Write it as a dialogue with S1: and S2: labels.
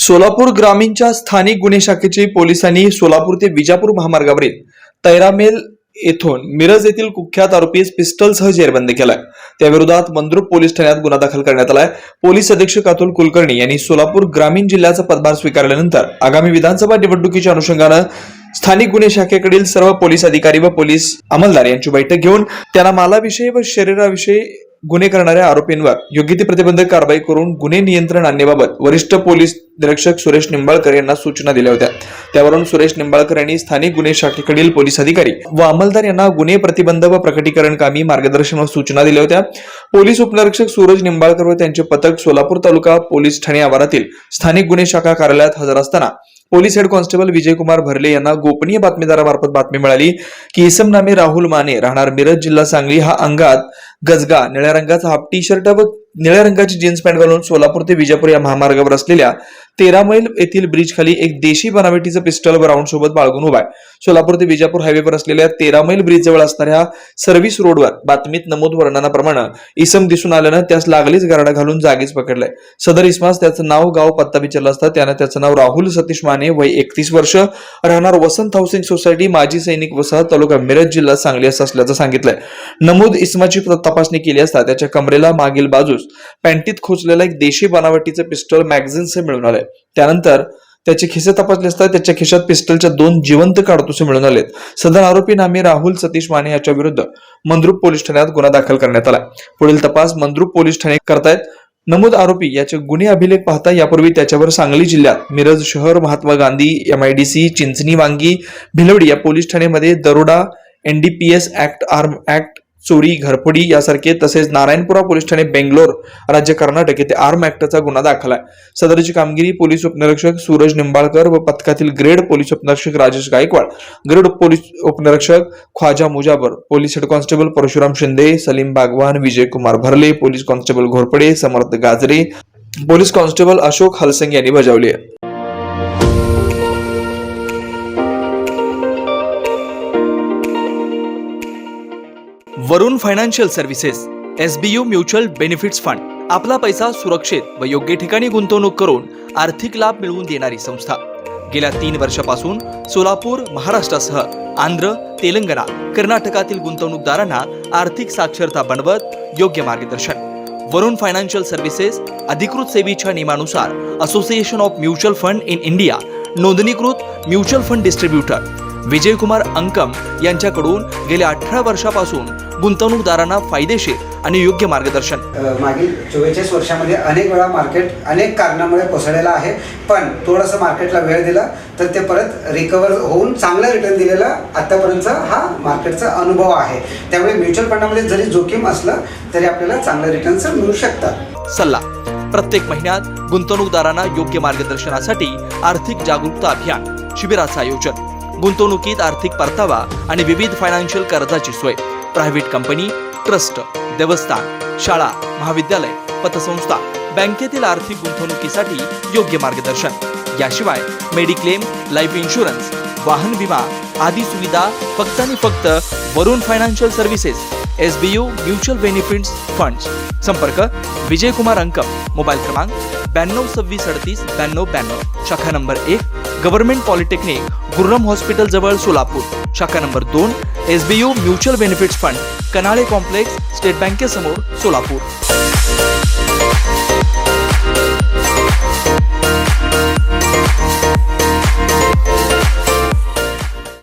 S1: सोलापूर ग्रामीणच्या स्थानिक गुन्हे शाखेचे पोलिसांनी सोलापूर ते विजापूर महामार्गावरील तैरामेल येथून मिरज येथील कुख्यात आरोपीस पिस्टलसह जेरबंद केलाय। त्याविरोधात मंद्रुप पोलीस ठाण्यात गुन्हा दाखल करण्यात आलाय। पोलीस अधीक्षक अतुल कुलकर्णी यांनी सोलापूर ग्रामीण जिल्ह्याचा पदभार स्वीकारल्यानंतर आगामी विधानसभा निवडणुकीच्या अनुषंगाने स्थानिक गुन्हे शाखेकडील सर्व पोलीस अधिकारी व पोलीस अंमलदार यांची बैठक घेऊन त्यांना मालाविषयी व शरीराविषयी गुन्हे करणाऱ्या आरोपींवर योग्य ती प्रतिबंधक कारवाई करून गुन्हे नियंत्रण आणण्याबाबत वरिष्ठ पोलीस निरीक्षक सुरेश निंबाळकर यांना सूचना दिल्या होत्या। त्यावरून सुरेश निंबाळकर यांनी स्थानिक गुन्हे शाखेकडील पोलीस अधिकारी व अंमलदार यांना गुन्हे प्रतिबंध व प्रकटीकरण कामी मार्गदर्शन व सूचना दिल्या होत्या। पोलीस उपनिरीक्षक सूरज निंबाळकर व त्यांचे पथक सोलापूर तालुका पोलीस ठाणे आवारातील स्थानिक गुन्हे शाखा कार्यालयात हजर असताना पोलीस हेड कॉन्स्टेबल विजयकुमार भरले यांना गोपनीय बातमीदारामार्फत बातमी मिळाली की इसम नामे राहुल माने राहणार मिरज जिल्हा सांगली हा अंगात गजगा निळ्या रंगाचा हाफ टी शर्ट व निळ्या रंगाची जीन्स पॅन्ट घालून सोलापूर ते विजापूर या महामार्गावर असलेल्या 13 मैल येथील ब्रिज खाली एक देशी बनावटीचं पिस्टल व राऊंड सोबत बाळगून उभा आहे। सोलापूर ते विजापूर हायवेवर असलेल्या 13 मैल ब्रिज जवळ असणाऱ्या सर्व्हिस रोडवर बातमीत नमूद वर्णनाप्रमाणे इसम दिसून आल्यानं त्यास लागलीच गारडा घालून जागीच पकडलाय। सदर इसमास त्याचं नाव गाव पत्ता विचारला असता त्यानं त्याचं नाव राहुल सतीश माने वय 31 वर्ष राहणार वसंत हाऊसिंग सोसायटी माजी सैनिक वसाहत तालुका मिरज जिल्हा सांगली असल्याचं सांगितलंय। नमूद इसमाची तपासणी केली असता त्याच्या कमरेला मागील बाजूस पॅन्टीत खोचलेला एक देशी बनावटीचं पिस्टल मॅगझिनसह मिळून आलंय। त्यानंतर त्याचे खिसे तपासले असता त्याच्या खिशात पिस्टलच्या 2 जिवंत काडतुसे मिळून आलेत। सदर आरोपी नामे राहुल सतीश माने याच्या विरुद्ध मंद्रुप पोलीस ठाण्यात गुन्हा दाखल करण्यात आला। पुढील तपास मंद्रुप पोलीस ठाणे करतायत। नमूद आरोपी याचे गुन्हे अभिलेख पाहता यापूर्वी त्याच्यावर सांगली जिल्ह्यात मिरज शहर, महात्मा गांधी, MIDC, चिंचणी, वांगी, भिलवडी या पोलीस ठाण्यामध्ये दरोडा, NDPS ऍक्ट, आर्म ऍक्ट, चोरी, घरफोडी यासारखे तसेच नारायणपुरा पोलीस ठाणे बेंगलोर राज्य कर्नाटक येथे आर्म ऍक्टचा गुन्हा दाखल आहे। सदरची कामगिरी पोलीस उपनिरीक्षक सूरज निंबाळकर व पथकातील ग्रेड पोलीस उपनिरीक्षक राजेश गायकवाड, ग्रेड पोलीस उपनिरीक्षक Khwaja Mujabar, police head constable Parshuram Shinde, Salim Bagwan, Vijaykumar Bharle, police constable Ghorpade, Samarth Gajre, police constable Ashok Halsing यांनी बजावली आहे।
S2: Varun financial services SBU mutual benefits fund आपला पैसा सुरक्षित व योग्य ठिकाणी गुंतवणूक करून आर्थिक लाभ मिळवून देणारी संस्था। गेल्या 3 वर्षापासून सोलापूर, महाराष्ट्रासह आंध्र, तेलंगणा, कर्नाटकातील गुंतवणूकदारांना आर्थिक साक्षरता बनवत योग्य मार्गदर्शन। वरुण फायनान्शियल सर्व्हिसेस अधिकृत सेवेच्या नियमानुसार association of mutual fund in India नोंदणीकृत mutual fund distributor Vijaykumar Ankam यांच्याकडून गेल्या 18 वर्षापासून गुंतवणूकदारांना फायदेशीर आणि योग्य मार्गदर्शन।
S3: मागील 44 वर्षामध्ये अनेक वेळा मार्केट अनेक कारणामुळे कोसळलेला आहे, पण थोडंसं मार्केटला वेळ दिला तर ते परत रिकवर होऊन चांगला रिटर्न दिलेला आतापर्यंतचा हा मार्केटचा अनुभव आहे। त्यामुळे म्युच्युअल फंडामध्ये जरी जोखीम असलं तरी आपल्याला चांगले रिटर्न्स मिळू शकतात।
S2: सल्ला प्रत्येक महिन्यात गुंतवणूकदारांना योग्य मार्गदर्शनासाठी आर्थिक जागरूकता अभियान शिबिराचं आयोजन, गुंतवणुकीत आर्थिक परतावा आणि विविध फायनान्शियल कर्जाची सोय, प्रायव्हेट कंपनी, ट्रस्ट, देवस्थान, शाळा, महाविद्यालय, पतसंस्था, बँकेतील आर्थिक गुंतवणुकीसाठी योग्य मार्गदर्शन। याशिवाय मेडिक्लेम, लाईफ इन्शुरन्स, वाहन विमा आदी सुविधा फक्त आणि फक्त Varun financial services SBU mutual benefits funds. संपर्क विजयकुमार अंकम, मोबाईल क्रमांक 9226389292, शाखा number 1 government polytechnic, Gurram hospital जवळ सोलापूर, शाखा number 2 SBU mutual benefits fund, Kanale complex, state बँकेसमोर सोलापूर।